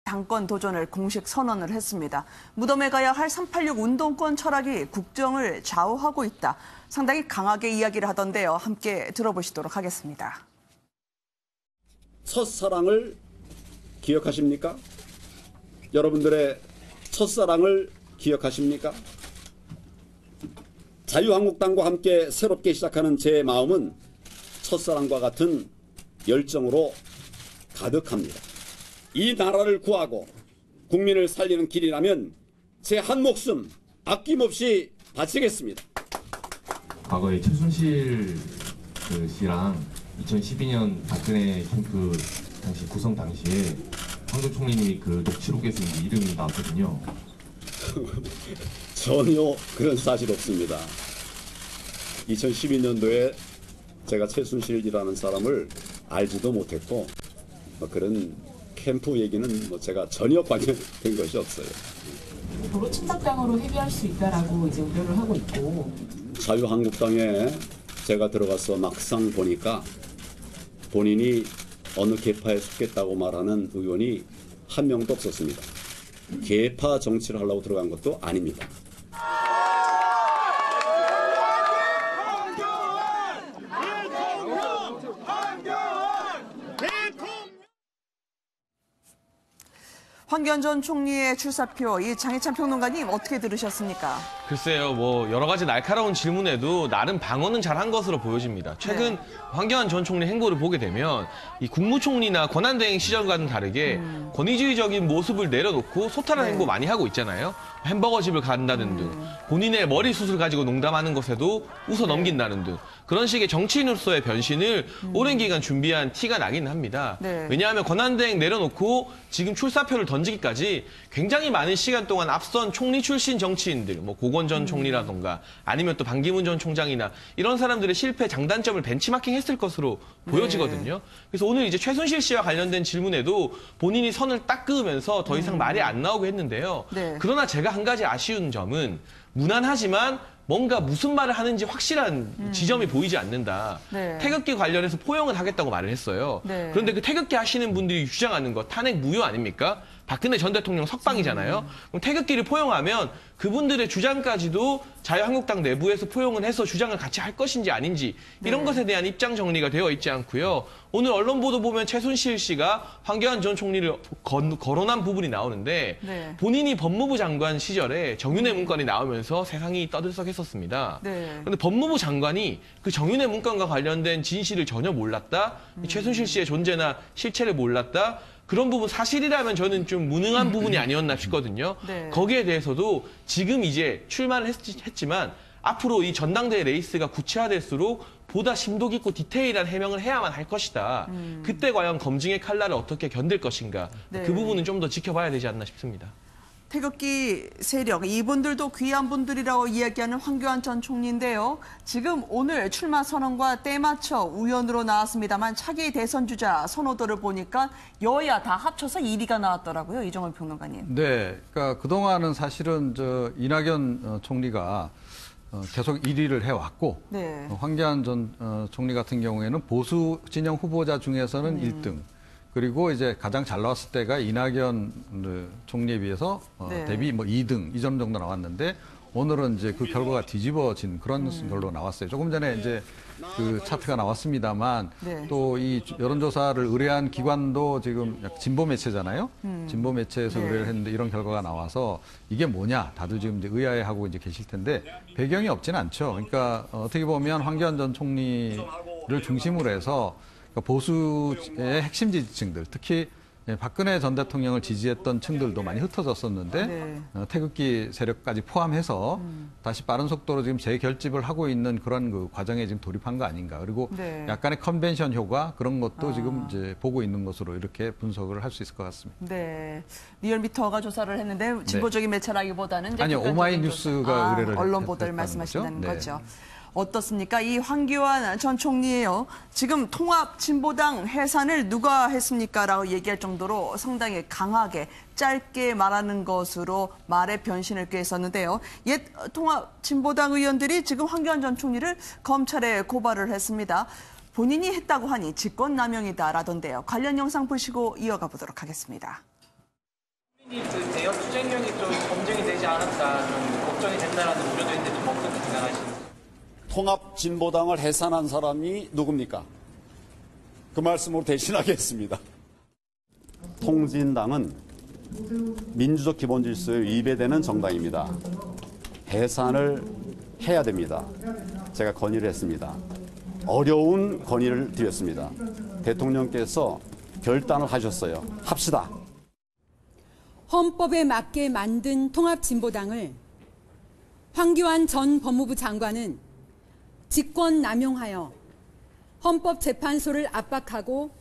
당권 도전을 공식 선언을 했습니다. 무덤에 가야 할 386 운동권 철학이 국정을 좌우하고 있다. 상당히 강하게 이야기를 하던데요. 함께 들어보시도록 하겠습니다. 첫사랑을 기억하십니까? 여러분들의 첫사랑을 기억하십니까? 자유한국당과 함께 새롭게 시작하는 제 마음은 첫사랑과 같은 열정으로 가득합니다. 이 나라를 구하고 국민을 살리는 길이라면 제 한 목숨 아낌없이 바치겠습니다. 과거에 최순실 씨랑 2012년 박근혜 캠프 당시 구성 당시에 황교안 총리님이 그 녹취록에서 이름이 나왔거든요. 전혀 그런 사실 없습니다. 2012년도에 제가 최순실이라는 사람을 알지도 못했고 그런 캠프 얘기는 제가 전혀 관여된 것이 없어요. 도로 침략당으로 회귀할 수 있다라고 이제 우려를 하고 있고. 자유한국당에 제가 들어가서 막상 보니까 본인이 어느 계파에 속했다고 말하는 의원이 한 명도 없었습니다. 계파 정치를 하려고 들어간 것도 아닙니다. 황교안 전 총리의 출사표, 이 장희찬 평론가님 어떻게 들으셨습니까? 글쎄요, 여러 가지 날카로운 질문에도 나름 방어는 잘한 것으로 보여집니다. 최근 황교안 전 총리 행보를 보게 되면 이 국무총리나 권한대행 시절과는 다르게 권위주의적인 모습을 내려놓고 소탈한 행보 많이 하고 있잖아요. 햄버거집을 간다는 등 본인의 머리숱을 가지고 농담하는 것에도 웃어 넘긴다는 등 그런 식의 정치인으로서의 변신을 오랜 기간 준비한 티가 나긴 합니다. 왜냐하면 권한대행 내려놓고 지금 출사표를 던지기까지 굉장히 많은 시간 동안 앞선 총리 출신 정치인들, 고건 전 총리라던가 아니면 또 반기문 전 총장이나 이런 사람들의 실패 장단점을 벤치마킹했을 것으로 보여지거든요. 그래서 오늘 이제 최순실 씨와 관련된 질문에도 본인이 선을 딱 그으면서 더 이상 말이 안 나오게 했는데요. 그러나 제가 한 가지 아쉬운 점은 무난하지만 뭔가 무슨 말을 하는지 확실한 지점이 보이지 않는다. 태극기 관련해서 포용을 하겠다고 말을 했어요. 그런데 그 태극기 하시는 분들이 주장하는 거 탄핵 무효 아닙니까? 박근혜 전 대통령 석방이잖아요. 그럼 태극기를 포용하면 그분들의 주장까지도 자유한국당 내부에서 포용을 해서 주장을 같이 할 것인지 아닌지 이런 것에 대한 입장 정리가 되어 있지 않고요. 오늘 언론 보도 보면 최순실 씨가 황교안 전 총리를 거론한 부분이 나오는데 본인이 법무부 장관 시절에 정윤회 문건이 나오면서 세상이 떠들썩했었습니다. 그런데 법무부 장관이 그 정윤회 문건과 관련된 진실을 전혀 몰랐다. 최순실 씨의 존재나 실체를 몰랐다. 그런 부분 사실이라면 저는 좀 무능한 부분이 아니었나 싶거든요. 거기에 대해서도 지금 이제 출마를 했지만 앞으로 이 전당대회 레이스가 구체화될수록 보다 심도 깊고 디테일한 해명을 해야만 할 것이다. 그때 과연 검증의 칼날을 어떻게 견딜 것인가. 그 부분은 좀 더 지켜봐야 되지 않나 싶습니다. 태극기 세력, 이분들도 귀한 분들이라고 이야기하는 황교안 전 총리인데요. 지금 오늘 출마 선언과 때맞춰 우연으로 나왔습니다만 차기 대선 주자 선호도를 보니까 여야 다 합쳐서 1위가 나왔더라고요. 이정원 평론가님. 네, 그러니까 그동안은 사실은 이낙연 총리가 계속 1위를 해왔고 황교안 전 총리 같은 경우에는 보수 진영 후보자 중에서는 1등. 그리고 이제 가장 잘 나왔을 때가 이낙연 총리에 비해서 대비 2등, 2점 정도 나왔는데 오늘은 이제 그 결과가 뒤집어진 그런 걸로 나왔어요. 조금 전에 이제 그 차트가 나왔습니다만 또 이 여론조사를 의뢰한 기관도 지금 진보 매체잖아요. 진보 매체에서 의뢰를 했는데 이런 결과가 나와서 이게 뭐냐 다들 지금 이제 의아해하고 이제 계실 텐데 배경이 없지는 않죠. 그러니까 어떻게 보면 황교안 전 총리를 중심으로 해서 보수의 핵심 지지층들, 특히 박근혜 전 대통령을 지지했던 층들도 많이 흩어졌었는데 태극기 세력까지 포함해서 다시 빠른 속도로 지금 재결집을 하고 있는 그런 그 과정에 지금 돌입한 거 아닌가. 그리고 약간의 컨벤션 효과 그런 것도 지금 이제 보고 있는 것으로 이렇게 분석을 할 수 있을 것 같습니다. 리얼미터가 조사를 했는데 진보적인 매체라기보다는 이제 아니요, 오마이뉴스가 의뢰를 언론 보도를 말씀하신다는 거죠. 어떻습니까? 이 황교안 전 총리예요. 지금 통합진보당 해산을 누가 했습니까? 라고 얘기할 정도로 상당히 강하게 짧게 말하는 것으로 말의 변신을 꾀했었는데요. 옛 통합진보당 의원들이 지금 황교안 전 총리를 검찰에 고발을 했습니다. 본인이 했다고 하니 직권남용이다라던데요. 관련 영상 보시고 이어가 보도록 하겠습니다. 그 대여 투쟁력이 좀 검증이 되지 않았다는 걱정이 된다는 우려도 있는데 좀 어떻게 생각하십니까? 통합진보당을 해산한 사람이 누굽니까? 그 말씀으로 대신하겠습니다. 통진당은 민주적 기본 질서에 위배되는 정당입니다. 해산을 해야 됩니다. 제가 건의를 했습니다. 어려운 건의를 드렸습니다. 대통령께서 결단을 하셨어요. 합시다. 헌법에 맞게 만든 통합진보당을 황교안 전 법무부 장관은 직권남용하여 헌법재판소를 압박하고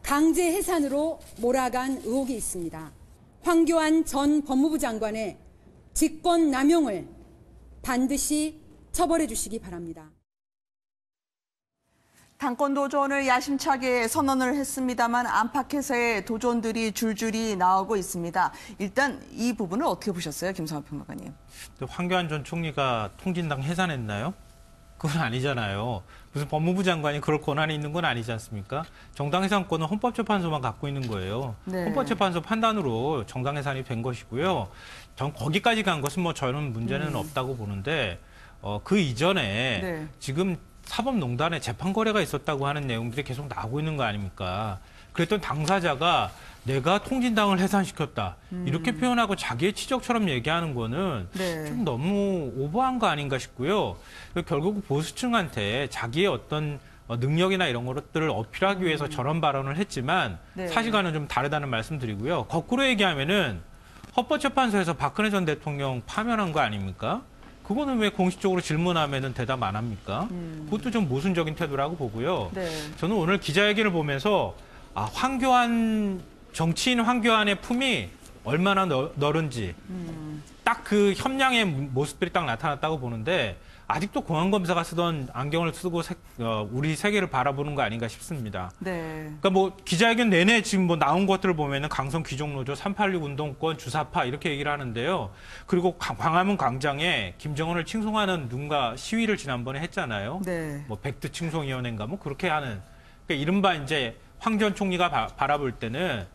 강제 해산으로 몰아간 의혹이 있습니다. 황교안 전 법무부 장관의 직권남용을 반드시 처벌해 주시기 바랍니다. 당권 도전을 야심차게 선언을 했습니다만 안팎에서의 도전들이 줄줄이 나오고 있습니다. 일단 이 부분을 어떻게 보셨어요, 김성환 평론가님? 황교안 전 총리가 통진당 해산했나요? 그건 아니잖아요. 무슨 법무부 장관이 그럴 권한이 있는 건 아니지 않습니까? 정당 해산권은 헌법재판소만 갖고 있는 거예요. 네. 헌법재판소 판단으로 정당 해산이 된 것이고요. 전 거기까지 간 것은 뭐 저는 문제는 없다고 보는데 그 이전에 네. 지금 사법농단에 재판 거래가 있었다고 하는 내용들이 계속 나오고 있는 거 아닙니까? 그랬던 당사자가 내가 통진당을 해산시켰다. 이렇게 표현하고 자기의 치적처럼 얘기하는 거는 네. 좀 너무 오버한 거 아닌가 싶고요. 결국 보수층한테 자기의 어떤 능력이나 이런 것들을 어필하기 위해서 저런 발언을 했지만 네. 사실과는 좀 다르다는 말씀드리고요. 거꾸로 얘기하면은 헌법재판소에서 박근혜 전 대통령 파면한 거 아닙니까? 그거는 왜 공식적으로 질문하면은 대답 안 합니까? 그것도 좀 모순적인 태도라고 보고요. 네. 저는 오늘 기자회견을 보면서 정치인 황교안의 품이 얼마나 넓은지 딱 그 협량의 모습들이 딱 나타났다고 보는데 아직도 공안검사가 쓰던 안경을 쓰고 우리 세계를 바라보는 거 아닌가 싶습니다. 네. 그러니까 뭐 기자회견 내내 지금 뭐 나온 것들을 보면은 강성 귀족노조, 386 운동권, 주사파 이렇게 얘기를 하는데요. 그리고 광화문 광장에 김정은을 칭송하는 누군가 시위를 지난번에 했잖아요. 네. 뭐 백드 칭송위원회인가 뭐 그렇게 하는. 그러니까 이른바 이제 황 전 총리가 바라볼 때는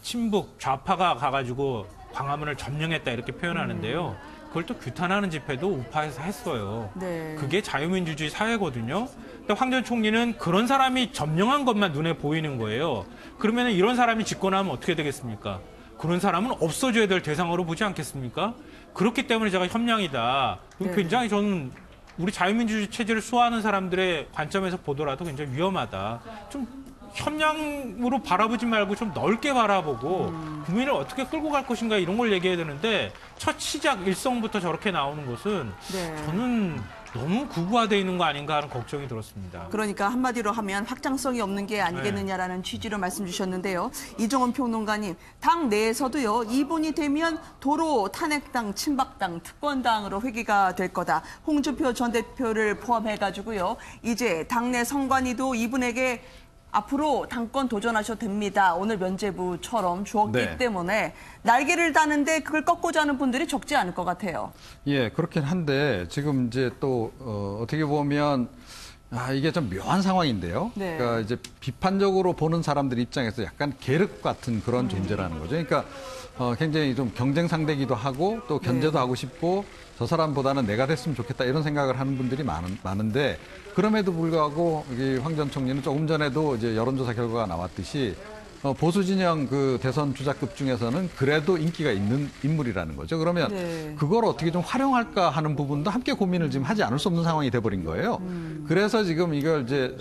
친북 좌파가 가가지고 광화문을 점령했다 이렇게 표현하는데요. 그걸 또 규탄하는 집회도 우파에서 했어요. 네. 그게 자유민주주의 사회거든요. 근데 황 전 총리는 그런 사람이 점령한 것만 눈에 보이는 거예요. 그러면 이런 사람이 집권하면 어떻게 되겠습니까? 그런 사람은 없어져야 될 대상으로 보지 않겠습니까? 그렇기 때문에 제가 협량이다. 네. 굉장히 저는 우리 자유민주주의 체제를 수호하는 사람들의 관점에서 보더라도 굉장히 위험하다. 좀 협량으로 바라보지 말고 좀 넓게 바라보고 국민을 어떻게 끌고 갈 것인가 이런 걸 얘기해야 되는데 첫 시작 일성부터 저렇게 나오는 것은 네. 저는 너무 구구화되어 있는 거 아닌가 하는 걱정이 들었습니다. 그러니까 한마디로 하면 확장성이 없는 게 아니겠느냐라는 취지로 말씀 주셨는데요. 이종원 평론가님, 당 내에서도요. 이분이 되면 도로 탄핵당, 친박당, 특권당으로 회귀가 될 거다. 홍준표 전 대표를 포함해가지고요. 이제 당내 선관위도 이분에게 앞으로 당권 도전하셔도 됩니다. 오늘 면죄부처럼 주었기 네. 때문에 날개를 다는데 그걸 꺾고자 하는 분들이 적지 않을 것 같아요. 예, 그렇긴 한데 지금 이제 또 어떻게 보면 이게 좀 묘한 상황인데요. 네. 그러니까 이제 비판적으로 보는 사람들 입장에서 약간 계륵 같은 그런 존재라는 거죠. 그러니까 굉장히 좀 경쟁 상대기도 하고 또 견제도 네. 하고 싶고 저 사람보다는 내가 됐으면 좋겠다 이런 생각을 하는 분들이 많은데 그럼에도 불구하고 황 전 총리는 조금 전에도 이제 여론조사 결과가 나왔듯이 보수 진영 그 대선 주자급 중에서는 그래도 인기가 있는 인물이라는 거죠. 그러면 네. 그걸 어떻게 좀 활용할까 하는 부분도 함께 고민을 지금 하지 않을 수 없는 상황이 돼버린 거예요. 그래서 지금 이걸 이제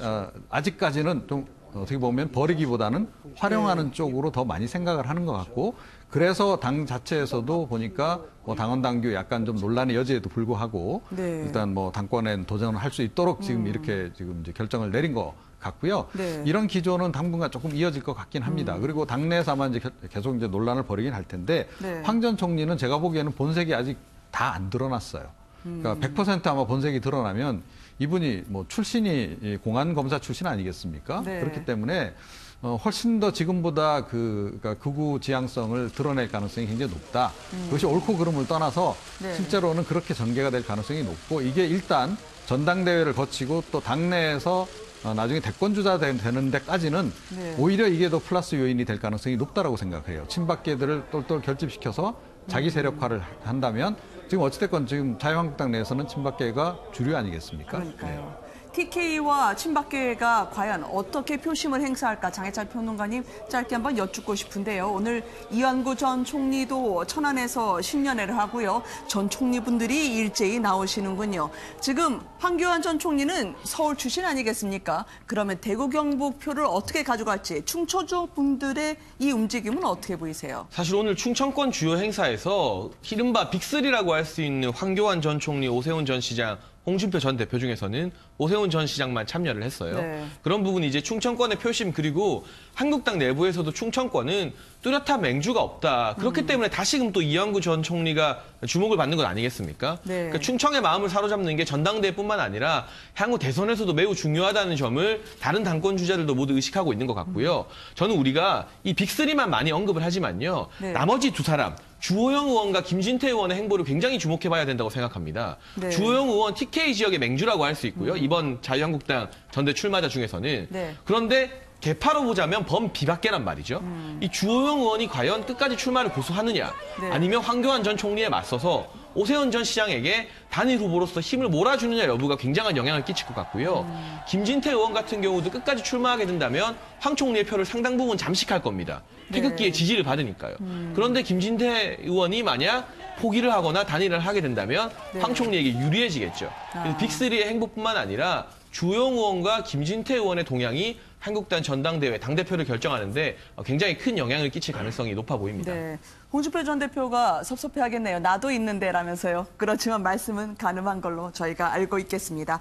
아직까지는 좀 어떻게 보면 버리기보다는 활용하는 쪽으로 더 많이 생각을 하는 것 같고 그래서 당 자체에서도 보니까 뭐 당원 당규 약간 좀 논란의 여지에도 불구하고 네. 일단 뭐 당권에 도전을 할 수 있도록 지금 이렇게 지금 이제 결정을 내린 것 같고요. 네. 이런 기조는 당분간 조금 이어질 것 같긴 합니다. 그리고 당내에서 아마 이제 계속 이제 논란을 벌이긴 할 텐데 네. 황 전 총리는 제가 보기에는 본색이 아직 다 안 드러났어요. 그러니까 100% 아마 본색이 드러나면 이분이 뭐 출신이 공안검사 출신 아니겠습니까? 네. 그렇기 때문에 훨씬 더 지금보다 그러니까 극우 지향성을 드러낼 가능성이 굉장히 높다. 그것이 옳고 그름을 떠나서 네. 실제로는 그렇게 전개가 될 가능성이 높고 이게 일단 전당대회를 거치고 또 당내에서 나중에 대권주자 되는 데까지는 네. 오히려 이게 더 플러스 요인이 될 가능성이 높다라고 생각해요. 친박계들을 똘똘 결집시켜서 자기 세력화를 한다면 지금 어찌됐건 지금 자유한국당 내에서는 친박계가 주류 아니겠습니까? 그러니까요. TK와 친박계가 과연 어떻게 표심을 행사할까 장해찬 평론가님 짧게 한번 여쭙고 싶은데요. 오늘 이완구 전 총리도 천안에서 신년회를 하고요. 전 총리분들이 일제히 나오시는군요. 지금 황교안 전 총리는 서울 출신 아니겠습니까? 그러면 대구 경북 표를 어떻게 가져갈지 충청도 분들의 이 움직임은 어떻게 보이세요? 사실 오늘 충청권 주요 행사에서 이른바 빅3라고 할 수 있는 황교안 전 총리, 오세훈 전 시장, 홍준표 전 대표 중에서는 오세훈 전 시장만 참여를 했어요. 네. 그런 부분이 이제 충청권의 표심 그리고 한국당 내부에서도 충청권은 뚜렷한 맹주가 없다. 그렇기 때문에 다시금 또 이완구 전 총리가 주목을 받는 것 아니겠습니까? 네. 그러니까 충청의 마음을 사로잡는 게 전당대회뿐만 아니라 향후 대선에서도 매우 중요하다는 점을 다른 당권 주자들도 모두 의식하고 있는 것 같고요. 저는 우리가 이 빅3만 많이 언급을 하지만요. 네. 나머지 두 사람 주호영 의원과 김진태 의원의 행보를 굉장히 주목해봐야 된다고 생각합니다. 네. 주호영 의원 TK 지역의 맹주라고 할 수 있고요. 이번 자유한국당 전대 출마자 중에서는. 네. 그런데 개파로 보자면 범비박계란 말이죠. 이 주호영 의원이 과연 끝까지 출마를 고수하느냐 네. 아니면 황교안 전 총리에 맞서서 오세훈 전 시장에게 단일 후보로서 힘을 몰아주느냐 여부가 굉장한 영향을 끼칠 것 같고요. 김진태 의원 같은 경우도 끝까지 출마하게 된다면 황 총리의 표를 상당 부분 잠식할 겁니다. 태극기의 네. 지지를 받으니까요. 그런데 김진태 의원이 만약 포기를 하거나 단일을 하게 된다면 네. 황 총리에게 유리해지겠죠. 그래서 빅3의 행보뿐만 아니라 주호영 의원과 김진태 의원의 동향이 한국당 전당대회 당대표를 결정하는데 굉장히 큰 영향을 끼칠 가능성이 높아 보입니다. 네. 홍준표 전 대표가 섭섭해하겠네요. 나도 있는데 라면서요. 그렇지만 말씀은 가늠한 걸로 저희가 알고 있겠습니다.